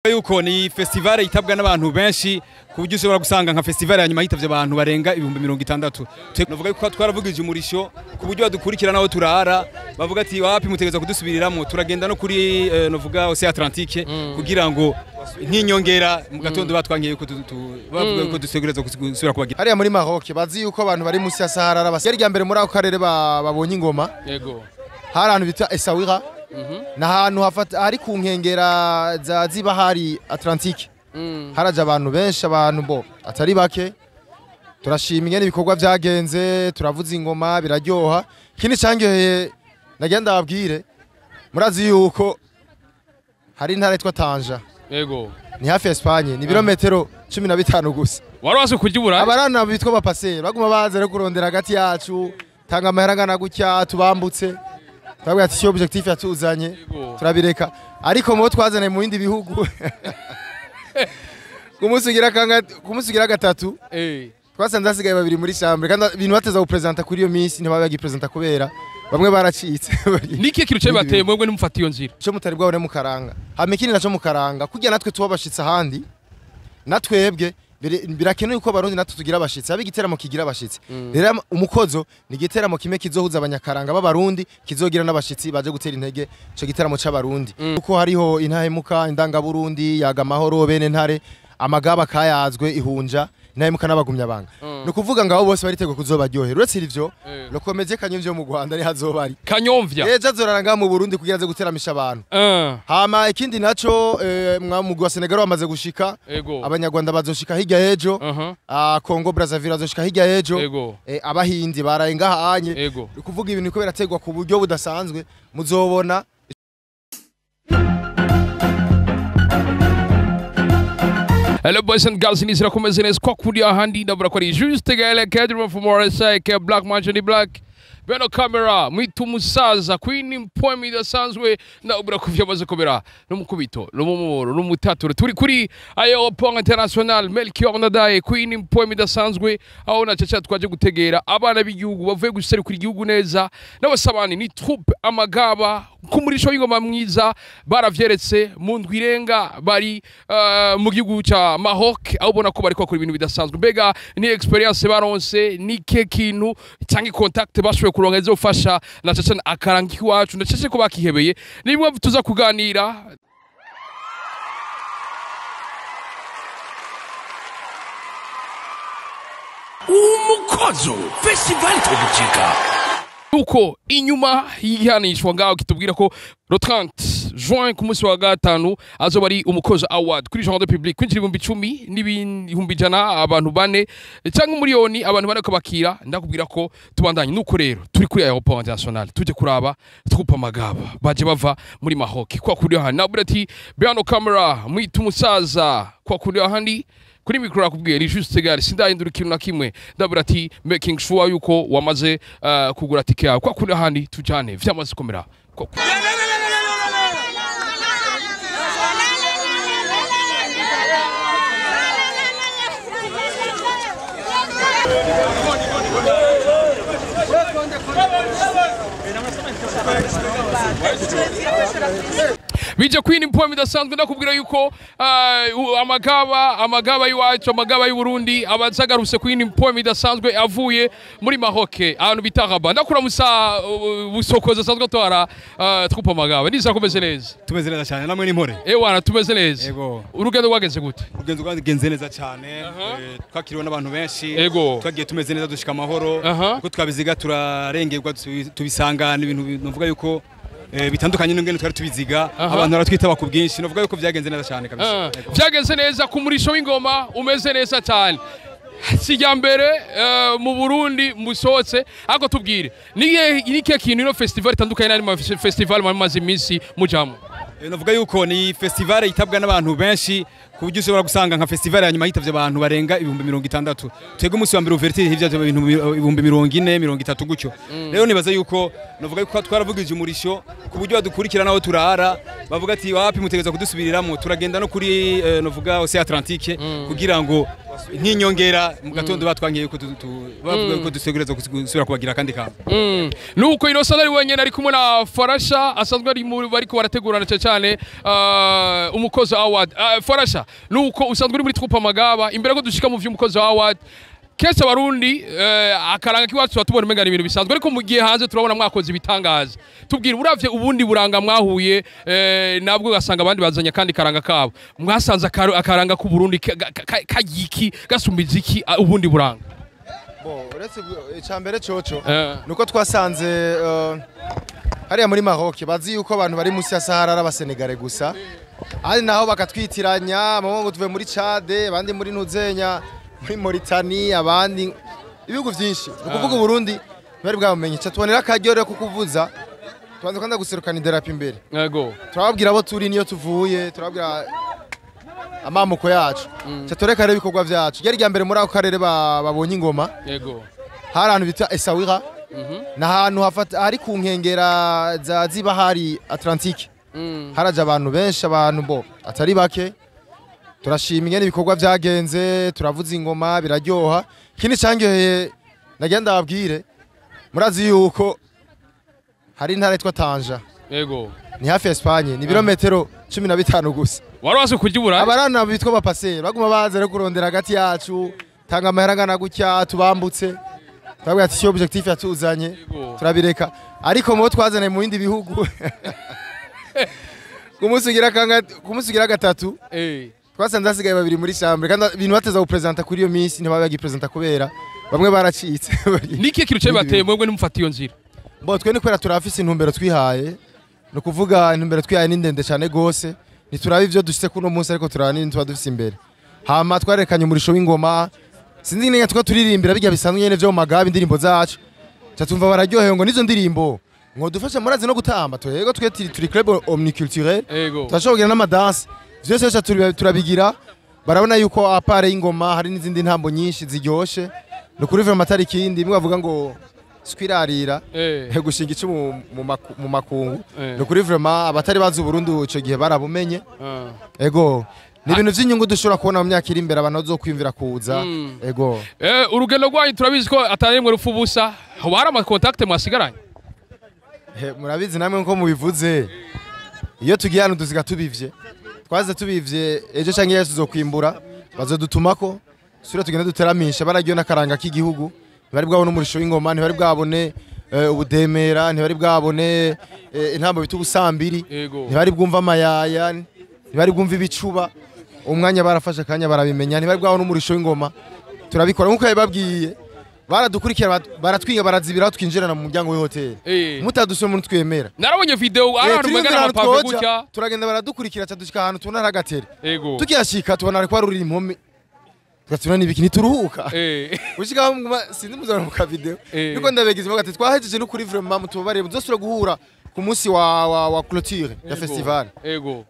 yuko ni festival itabwa n'abantu benshi kuburyo ushobora gusanga nka festival yanyuma hitavye abantu barenga 60,000. Novuga yuko twaravugije umurisho kuburyo badukurikira naho turara bavuga ati wapi mutegeza kudusubiriramwo turagenda no kuri novuga Océan Atlantique kugira ngo nkinyongera mu gatondo batwangiye yuko bavuga yuko dusegereza gusubira kubagira. Hariya muri Maroc bazi yuko abantu bari musi ya Sahara arabasirya mbere muri ako karere babonye ingoma. Yego. Hari ahantu bita Essaouira. Na hantu hafata hari ku nkengera za zibahari Atlantique. Haraje abantu benshi abantu bo atari bake. Turashima ingene ibikorwa byagenze, turavuza ingoma biraryoha. Kini cangyoheye nagenda babwire murazi yuko hari intara yitwa Tanja. Yego. Ni hafi ya Espagne, ni birometero 15 gusa. Warawaze kujibura? Abarana bitwa bapasser, baguma baze kurondera hagati yacu, tanga amaherangana gutya tubambutse. Twabwiye ati objectif yatuzanye, turabireka. Ariko mu twazane mu bindi bihugu. Kumusigira gatatu. Twasanze hasigaye babiri muri chambre kandi ibintu bateza gupresenta kuri iyo minsi ntibabagi presenta kubera bamwe baracitse. Niki kintu cyo bateye mwebwe nimufata iyo nzira? Cyo mutari bwabone mu karanga. Hamekini naco mu karanga. Kugira natwe tubabashitsa handi. Natwebwe birakenewe uko abarundi natwe tugira abashitsi abigiteramo kigira abashitsi. Rero umukozo ni giteramo kimwe kizohuza abanyakaranga b'abarundi kizogira n'abashitsi baje gutera intege cyo giteramo c'abarundi. Kuko hariho intahemuka indanga Burundi yaga mahoro bene ntare amagaba kayazwe ihunja intahemuka n'abagumya banga. No kuvuga ngaho bose baritego kuzobaryohera uretse ivyo lokomeje kanyomvyo mu Rwanda ni hazobari. Kanyomvya. Ejo azoraranga mu Burundi kugira aze guteramisha abantu. Hama ikindi naco mwamugwa wa Senegal bamaze gushika. Abanyarwanda bazoshika hirya hejo. Congo Brazzaville bazoshika hirya hejo. Abahindi barayenga hanye. Kuvuga ibintu ko birategwa ku buryo budasanzwe muzobona. Hello boys and girls, inizira kumeze neza kwa kuri ahandi ndabura ko ari juste gale cadre for more say Black Manchester Black Beno camera mwitu musaza Queen Point idasanzwe ndabura kuvya maze kobera n'umukubito n'umumoro n'umutatura turi kuri Aéroport International Melchior Ndadaye Queen Point idasanzwe aho na caca twaje gutegera abana b'igihugu bavuye guserukira igihugu neza n'abasabani ni troupe amagaba kumurisho y'ingoma mwiza baravyeretse mu ndwirenga bari mu gihugu ca Maroc aho ubona ko bari ko ibintu bidasanzwe mbega ni experience baronse ni ke kintu cyangwa contact bashoboye kuronka izofasha na caca akarangi iwacu ndacace ko bakihebeye ni bimwe tuza kuganira. Umukozo festival tugucika uko inyuma yihanishwa ngaho kitubwira ko le 30 juin ku munsi wa gatanu azoba ari umukozo award kuri Jardin Public kwinjira 10,000 n'ibihumbi jana abantu bane cyangwa umuriyoni abantu bane ko bakira ndakubwira ko tubandanye nuko rero turi kuri Aéroport International tuje kuraba twupa magaba baje bava muri Maroc kwa kuri aha naburati Beno camera mwitu musaza kwa kuri ahandi kuri mikro nakubwiye ni juste gare sindahindura ikintu na kimwe ndabura ati making sure yuko wamaze kugura tike yawe kwa kuri ahandi tujane vyamaze komera Bija Queen Point idasanzwe ndakubwira yuko amagaba yiwacu amagaba y'u Burundi abazagaruse Queen Point idasanzwe avuye muri Maroc ahantu bita Rabat ndakura musa busokoza sanzwe twara troupe amagaba niza kumeze neza Tumeze neza cyane namwe ni mpore wana tumeze neza Yego urugendo rwagenze gute Urugendo rwagenze neza cyane twakiriwe n'abantu benshi twagiye tumeze neza dushika amahoro kuko twabiziga turarengerwa tubisangana ibintu novuga yuko bitandukanye n'ingene twari tubiziga abantu baratwitaba ku bwinshi novuga yuko vyagenze neza cyane kabisa vyagenze neza ku murisho w'ingoma umeze neza cyane sijya mbere mu Burundi musohotse ako tubwire ni ke kintu no festival itandukanye n'ama festival maze iminsi mujamo novuga yuko ni festival itabwa n'abantu benshi kuburyo ushobora gusanga nka festival yanyuma hitavye abantu barenga 60,000 twege umunsi wa mbere ouverture hivyo 40,000 gutyo rero nibaza yuko novuga yuko twaravugije umurisho kuburyo badukurikira naho turara bavuga ati wapi mutegeza kudusubiriramwo turagenda no kuri novuga Océan Atlantique kugira ngo nk'inyongera mu gatondo batwangiye yuko bavuga yuko dusegereza gusubira kubagira kandi kamba. Nuko Innocent ari wenyene ari kumwe na Farasha asanzwe ari muri bariko barategurana cyane umukozi award. Farasha nuko usanzwe uri muri Troupe Amagaba imbere ko dushika mu vy'umukozi award. Kese abarundi akaranga kiwacu tubona umenga ibintu bisanzwe ariko mu gihe hanze turabona mwakoze ibitangaza. Tubwira uravye ubundi buranga mwahuye nabwo gasanga abandi bazanya kandi karanga kabo. Mwasanze akaranga ku Burundi kagiki gasumbiza iki ubundi buranga. Bo uretse icambere coco nuko twasanze hariya muri Maroc bazi yuko abantu bari musi ya Sahara ari abasenegale gusa. Ari naho bakatwitiranya ngo tuve muri Chad abandi muri Nuzenya muri Mauritania abandi ibihugu byinshi ukuvuga Burundi bari bwamenye cyo tubonera akaryo ko kuvuza tubanze kwanda guserukana idarapo imbere yego turababwira abo turi niyo tuvuye turababwira amamuko yacu cyo tureka rero ibikorwa byacu yari rya mbere muri ako karere babonye ingoma yego hari ahantu bita Essaouira na ahantu hafata ari ku nkengera za zibahari Atlantique haraje abantu benshi abantu bo atari bake turashima ingene ibikorwa byagenze turavuza ingoma biraryoha kindi cyangeheye nagenda babwire murazi yuko hari intara yitwa Tanja yego ni hafi ya Espagne ni birometero 15 gusa warawaze kujibura abarana bitwa bapasser baguma baza rero kurondera hagati yacu tanga amahera ngana gutya tubambutse twabwiye ati objectif yatuzanye turabireka ariko mu twazane mu bindi bihugu kumusigira gatatu twasanze hasigaye babiri muri chambre kandi ibintu bateza gupresenta kuri iyo minsi ntibabagi presenta kubera bamwe baracitse niki kintu cyo bateye mwebwe nimufata iyo nzira bo twe ni kwera turafise intumbero twihaye no kuvuga intumbero twihaye ni ndende cyane gose nituraba ivyo dushitse kuno munsi ariko turana n'intu dufise imbere hama twarekanye umurisho w'ingoma sinzi nenya twa turirimbira bijya bisanzwe nyene vyo mu Magaba indirimbo zacu cyatumva bararyoheye ngo nizo ndirimbo ngo dufashe murazi no gutamba twego twe turi club omniculturel turashobora n'amadanse vyose turabigira barabona yuko apare y'ingoma hari n'izindi ntambo nyinshi ziryoshe no kuri vyo matari kindi imwe bavuga ngo skwirarira gushinga ico mu makungu no kuri vraiment abatari bazi Burundi ico gihe barabumenye ego ni ibintu vy'inyungu dushobora kubona mu myaka iri imbere abantu bazokwimvira kuza ego urugendo rwanyu turabizi ko atarimwe rupfu busa hari ama contact mwasigaranye murabizi namwe nko mubivuze iyo tugiye hano dusiga tubivye twaze tubivye ejo canke yesu zokwimbura bazodutumako sura tugenda duteramisha baragyo nakaranga k'igihugu bari bwabone umurisho w'ingoma ntibari bwabone ubudemera ntibari bwabone intambo bitu busambiri ntibari bwumva amayaya ntibari bwumva ibicuba umwanya barafashe kanya barabimenya ntibari bwabone umurisho w'ingoma turabikora nkuko yababwiye baradukurikira baratwiga barazibira twinjirana mu muryango w'hotel mutadusoma umuntu twemera narabonye video ahantu bagana amapave gutya turagenda baradukurikira cyadushyika ahantu tubona hagatere tukiyashika tubona ariko aruri impome tugatuna nibiki nituruhuka ushika sinzi muzana mu video niko ndabegize bagati twahejeje no kuri vraiment mutubare muzosura guhura ku munsi wa clôture ya festival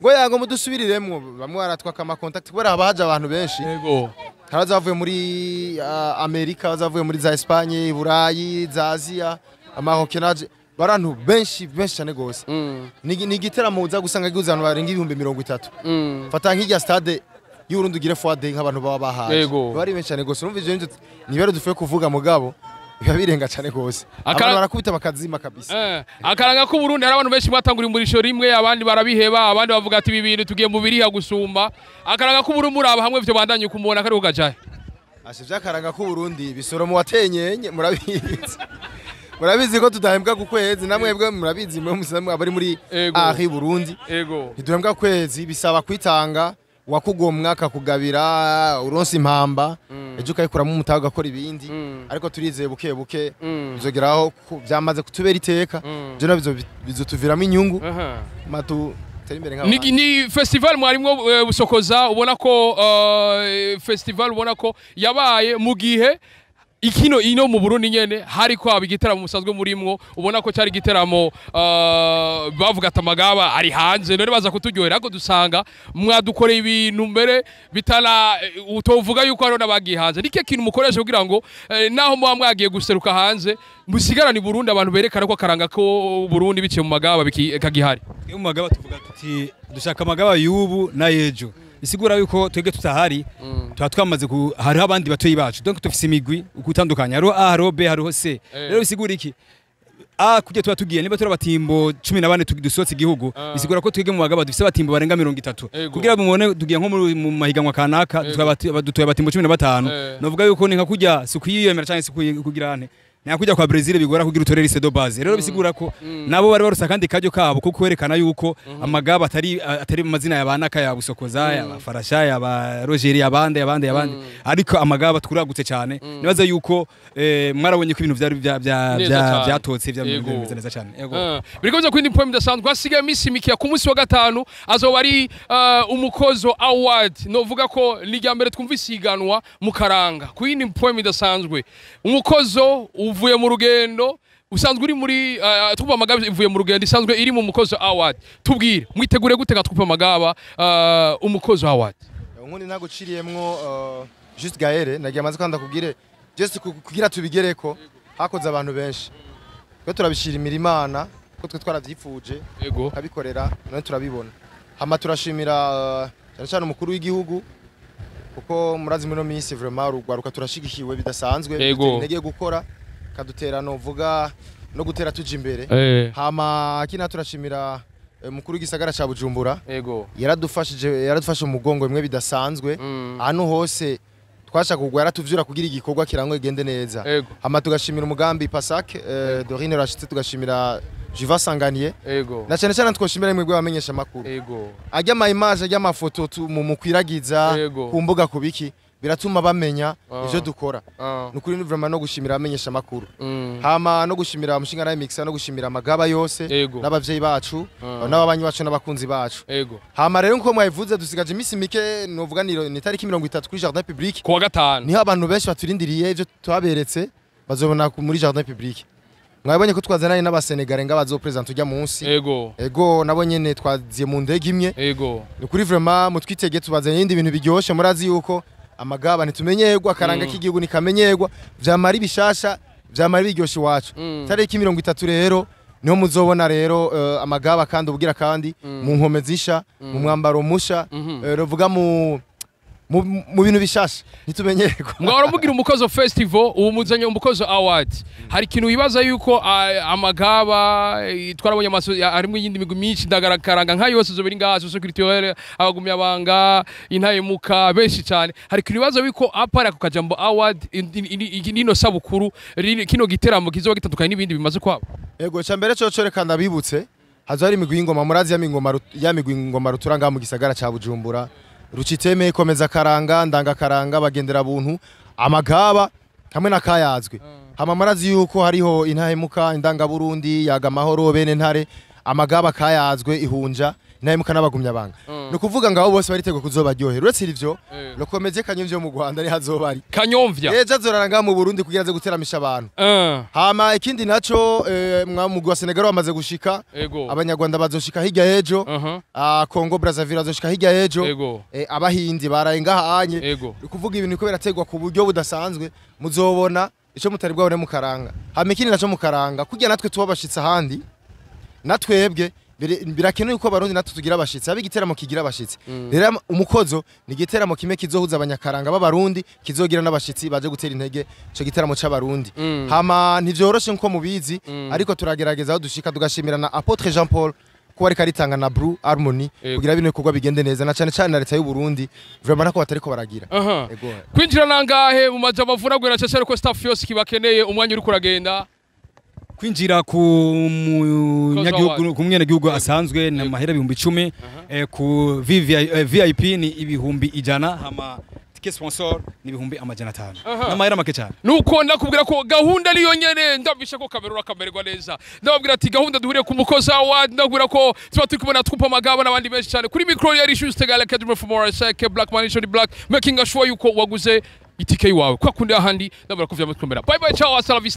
ngo yango mudusubiriremwo bamwe baratwaka ama contact kubera habaje abantu benshi harazavuye muri Amerika bazavuye muri za Espagne Burayi za Asia amahokenaje barantu benshi cyane gose ni giteramo uza gusanga gihuza abantu barenga 30,000 fata nk'ijya stade y'Urundi ugire foade nk'abantu baba bahaje bari benshi cyane gose urumva ivyo nibero dufuye kuvuga mugabo birenga cyane gose abantu barakubita bakazima kabisa akaranga ko Burundi hari abantu benshi batangura imburisho rimwe abandi barabiheba abandi bavuga ati bibiri tugiye mu biriha gusumba akaranga ko Burundi muraba hamwe byo bandanye kumubona kari ugajaye ashivya akaranga ko Burundi bisoro mu watenyenye murabizi ko tudahembwa ku kwezi namwebwe murabizi mwe musamwe abari muri ari Burundi ntiduhembwa kwezi bisaba kwitanga wakugomwa akakugabira uronse impamba ejo ukayikuramo umutaga ugakora ibindi ariko turizeye buke buke bizogeraho byamaze kutubera iteka byo nabyo bizotuviramo inyungu matu terimbere nk'abandi ni festival mwarimwo busokoza ubona ko festival ubona ko yabaye mu gihe ikino ino mu Burundi nyene hari ko abigiteramo musanzwe murimwo ubona ko cyari giteramo bavuga Amagaba ari hanze none baza kuturyohera ariko dusanga mwadukoreye ibintu mbere bitana utovuga yuko ari nabagiye hanze nike kintu mukoresha kugira ngo naho muba mwagiye guseruka hanze musigarane Burundi abantu berekana ko karanga ko Burundi biciye mu Magaba kagihari mu Magaba tuvuga tuti dushaka Amagaba y'ubu na yejo bisigura yuko twebwe tutahari tuba twamaze hariho abandi batoyi bacu donc dufise imigwi gutandukanya hariho A hariho B hariho C rero bisigura iki kujya tuba tugiye niba turi abatimbo 14 dusotse igihugu bisigura ko twege mu bagaba dufise abatimbo barenga 30 kugira mubone tugiye nko mu mahiganwa kanaka dutoye abatimbo 15 novuga yuko ni nka kujya sukuyiyemera cyane sukugirane nakujya kwa Brazil bigora kugira utorere ise do base rero bisigura ko nabo bari barusa kandi kajyo kabo kuko kwerekana yuko amagaba atari mu mazina yabanaka ya Busokoza ya Farasha ya ba Roger yabande ariko amagaba twuragutse cyane nibaza yuko mwarabonye ko ibintu byari byatotse byameze neza cyane yego birikoze kwindi point dasanzwe asigaye misi mikiya ku munsi wa gatanu azoba ari umukozo award novuga ko lijya mbere twumva isiganwa mu karanga kwindi point dasanzwe umukozo uvuye mu rugendo usanzwe uri muri Troupe Amagaba ivuye mu rugendo isanzwe iri mu mukozo award tubwire mwitegure gute ka Troupe Amagaba umukozo award nkundi naguciriyemwo juste Gaël nagiye amaze kwanda kubwire just kugira tubigereko hakoze abantu benshi twe turabishira Imana ko twe twaravyifuje yego kabikorera none turabibona hama turashimira cyane umukuru w'igihugu kuko murazi muri no minsi vraiment urugwaruka turashigikiwe bidasanzwe intege gukora kadutera novuga no gutera tuje imbere hama kina turashimira mukuru w'igisagara ca Bujumbura yego yaradufashe umugongo imwe bidasanzwe hano hose twashaka kugwa yaratuvyura kugira igikorwa kirangwe gende neza hama tugashimira umugambi Pasak Dorine Rashitse tugashimira Jiva Sanganiye na cyane cyane twoshimira imwe bw'abamenyesha makuru ajya ama image ajya amafoto mu kwiragiza ku mbuga kubiki biratuma bamenya ivyo dukora nukuri vraiment no gushimira abamenyesha makuru hama no gushimira umushinga na Mixa no gushimira amagaba yose n'abavyeyi bacu n'ababanyi bacu n'abakunzi bacu hama rero nko mwayivuze dusigaje imisi mike novuga ni tariki 30 kuri Jardin Public kuwa gatanu niho abantu benshi baturindiriye ivyo twaberetse bazobona muri Jardin Public mwabonye ko twazananye n'abasenegale nga bazopresent ujya munsi ego nabo nyene twaziye mu ndege imwe nukuri vraiment mutwitege tubazanye ibindi bintu biryoshe murazi yuko amagaba nitumenyerwa akaranga k'igihugu nikamenyerwa vyamari bishasha vyamari biryoshe iwacu tariki 30 rero niho muzobona rero amagaba kandi ubugira kandi mu nkome zisha mu mwambaro musha ruvuga mu bintu bishasha nitumenyerwa mwara mugira umukozo festival ubu muzanye umukozo award hari kintu wibaza yuko amagaba twarabonye amaso harimo yindi migwi myinshi ndagarakaranga nka yose zo biri ngazo security abagumya abanga intayemuka benshi cyane hari kintu wibaza yuko apara ku kajambo award nino sabukuru kino giteramo kizoba gitandukanye n'ibindi bimaze kwabo ego cyambere cyo rekanda bibutse hazo hari imigwi ingoma murazi ya migwi ingoma ruturanga mu gisagara ca Bujumbura Ruciteme komeza karanga ndanga karanga bagendera buntu amagaba hamwe nakayazwe hama marazi yuko hariho intahemuka indanga Burundi yaga mahoro bene ntare amagaba kayazwe ihunja intahemuka n'abagumya banga no kuvuga ngaho bose baritego kuzobaryohera uretse ivyo lokomeje kanyomvyo mu Rwanda ni hazobari kanyomvya azoraranga mu Burundi kugira ze guteramisha abantu hama ikindi naco mwamugu wa Senegal bamaze gushika abanyarwanda bazoshika hirya hejo Congo Brazzaville bazoshika hirya hejo abahindi barayenga hanye kuvuga ibintu ko birategwa ku buryo budasanzwe muzobona ico mutari bwabone mu karanga hama ikindi naco mu karanga kugira natwe tubabashitsa handi natwebwe birakenewe ko abarundi natwe tugira abashitsi abigiteramo kigira abashitsi rero umukozo ni giteramo kimwe kizohuza abanyakaranga b'abarundi kizogira n'abashitsi baje gutera intege cyo giteramo c'abarundi hama ntivyoroshe nko mubizi ariko turagerageza aho dushika tugashimira na Apotre Jean Paul ko ari karitanga na Blue Harmony kugira bino bikorwa bigende neza na cyane cyane na leta y'u Burundi vraiment nako batariko baragira kwinjira nangahe mu maja bavura gwera cyane ko staff yose kibakeneye umwanya uri kuragenda kwinjira ku munyagihugu asanzwe na mahera 10,000 ku VIP ni 100 hama ticket sponsor ni 500 n'amahera make cyane nuko ndakubwira ko gahunda niyo nyene ndabisha ko kamerura kamererwa neza ndababwira ati gahunda duhuriye ku mukozi award ndabwira ko tuba turi kubona Troupe Amagaba n'abandi benshi cyane kuri micro yari Juste Gale Academy for More Sake Black Mansion Black making sure yuko waguze itike yawe kwa kundi ahandi ndabwira ko vyamutkomera bye bye ciao hasta la vista.